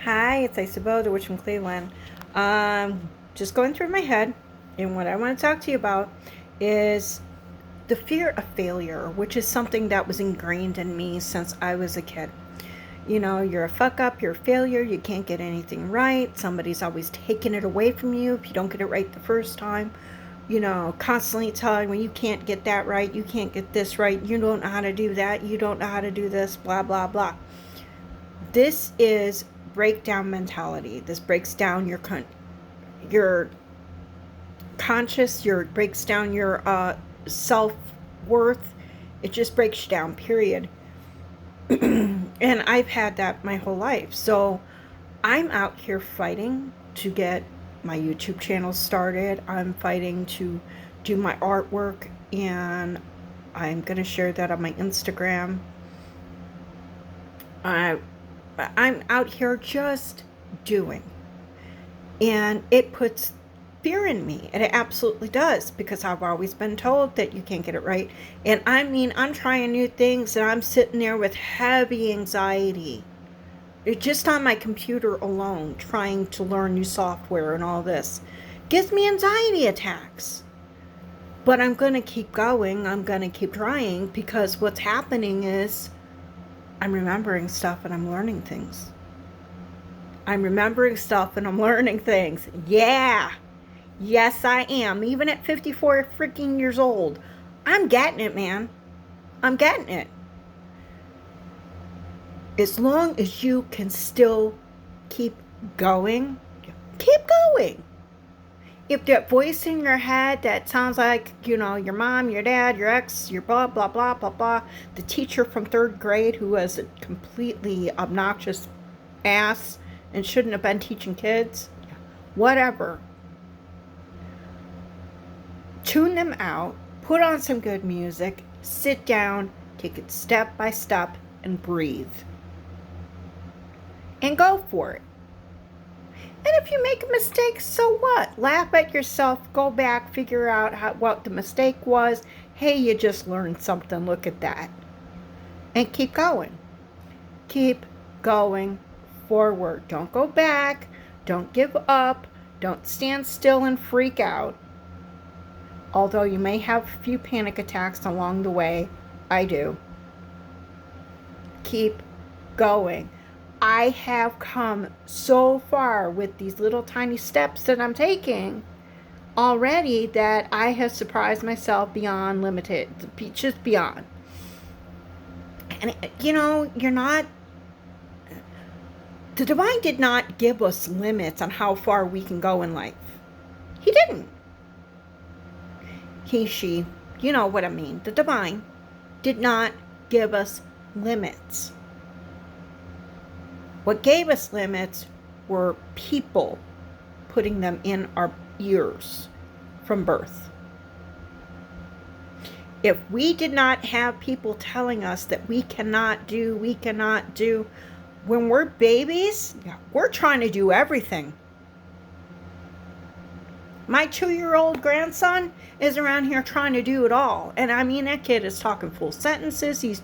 Hi, it's Isabel, the Witch from Cleveland. Just going through my head, and what I want to talk to you about is the fear of failure, which is something that was ingrained in me since I was a kid. You know, you're a fuck up, you're a failure, you can't get anything right, somebody's always taking it away from you if you don't get it right the first time. You know, constantly telling me you can't get that right, you can't get this right, you don't know how to do that, you don't know how to do this, blah, blah, blah. This is breakdown mentality. This breaks down your conscious, your breaks down your self-worth. It just breaks you down, period. And I've had that my whole life. So I'm out here fighting to get my YouTube channel started. I'm fighting to do my artwork, and I'm going to share that on my Instagram. I'm out here just doing. And it puts fear in me. And it absolutely does, because I've always been told that you can't get it right. And I mean, I'm trying new things and I'm sitting there with heavy anxiety. It's just on my computer alone, trying to learn new software and all this. Gives me anxiety attacks. But I'm going to keep going. I'm going to keep trying, because what's happening is I'm remembering stuff and I'm learning things. I'm remembering stuff and I'm learning things. Yeah. Yes, I am. Even at 54 freaking years old, I'm getting it, man. I'm getting it. As long as you can still keep going, keep going. If that voice in your head that sounds like, you know, your mom, your dad, your ex, your blah, blah, blah, blah, blah, the teacher from 3rd grade who was a completely obnoxious ass and shouldn't have been teaching kids, whatever. Tune them out, put on some good music, sit down, take it step by step, and breathe. And go for it. And if you make a mistake, so what? Laugh at yourself, go back, figure out what the mistake was. Hey, you just learned something, look at that. And keep going. Keep going forward. Don't go back. Don't give up. Don't stand still and freak out. Although you may have a few panic attacks along the way. I do. Keep going. I have come so far with these little tiny steps that I'm taking already that I have surprised myself beyond limited, just beyond. And, you know, the divine did not give us limits on how far we can go in life. He didn't. She, you know what I mean. The divine did not give us limits. What gave us limits were people putting them in our ears from birth. If we did not have people telling us that we cannot do, when we're babies, we're trying to do everything. My 2-year-old grandson is around here trying to do it all. And I mean, that kid is talking full sentences. He's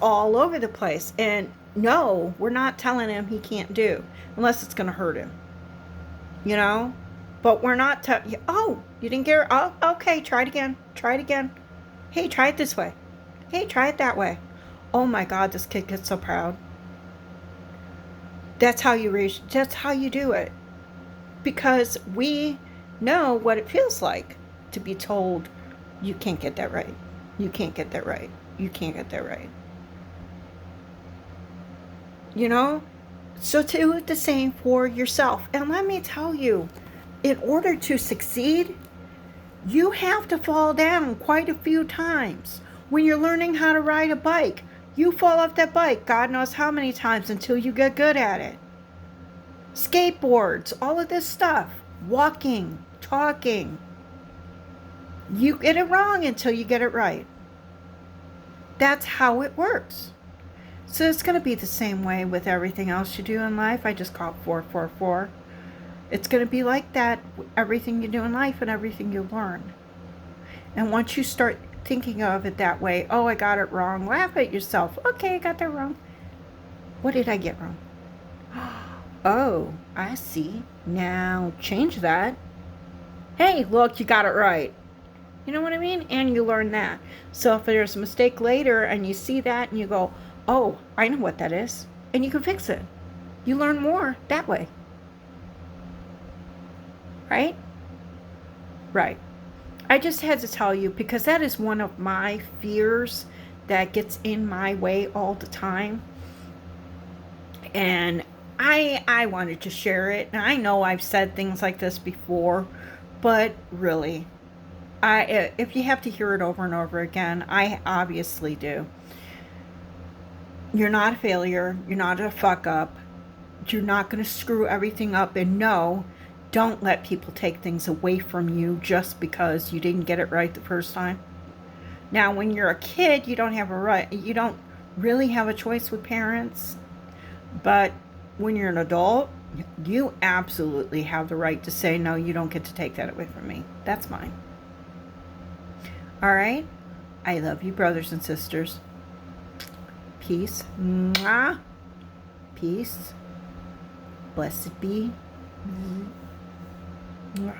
all over the place. And no, we're not telling him he can't do, unless it's going to hurt him. You know? But we're not oh, you didn't get it? Oh, okay, try it again. Try it again. Hey, try it this way. Hey, try it that way. Oh my God, this kid gets so proud. That's how you do it. Because we know what it feels like to be told, you can't get that right. You can't get that right. You can't get that right. You know? So do the same for yourself. And let me tell you, in order to succeed, you have to fall down quite a few times. When you're learning how to ride a bike, you fall off that bike God knows how many times until you get good at it. Skateboards, all of this stuff, walking, talking. You get it wrong until you get it right. That's how it works. So it's going to be the same way with everything else you do in life. I just call it 444. It's going to be like that, everything you do in life and everything you learn. And once you start thinking of it that way, oh, I got it wrong, laugh at yourself. Okay, I got that wrong. What did I get wrong? Oh, I see. Now change that. Hey, look, you got it right. You know what I mean? And you learn that. So if there's a mistake later and you see that and you go, oh, I know what that is, and you can fix it. You learn more that way. Right? Right. I just had to tell you because that is one of my fears that gets in my way all the time. And I wanted to share it. And I know I've said things like this before, but really, if you have to hear it over and over again, I obviously do. You're not a failure. You're not a fuck up. You're not going to screw everything up. And no, don't let people take things away from you just because you didn't get it right the first time. Now, when you're a kid, you don't have a right. You don't really have a choice with parents. But when you're an adult, you absolutely have the right to say, no, you don't get to take that away from me. That's mine. All right? I love you, brothers and sisters. Peace. Mwah. Peace. Blessed be. Mwah.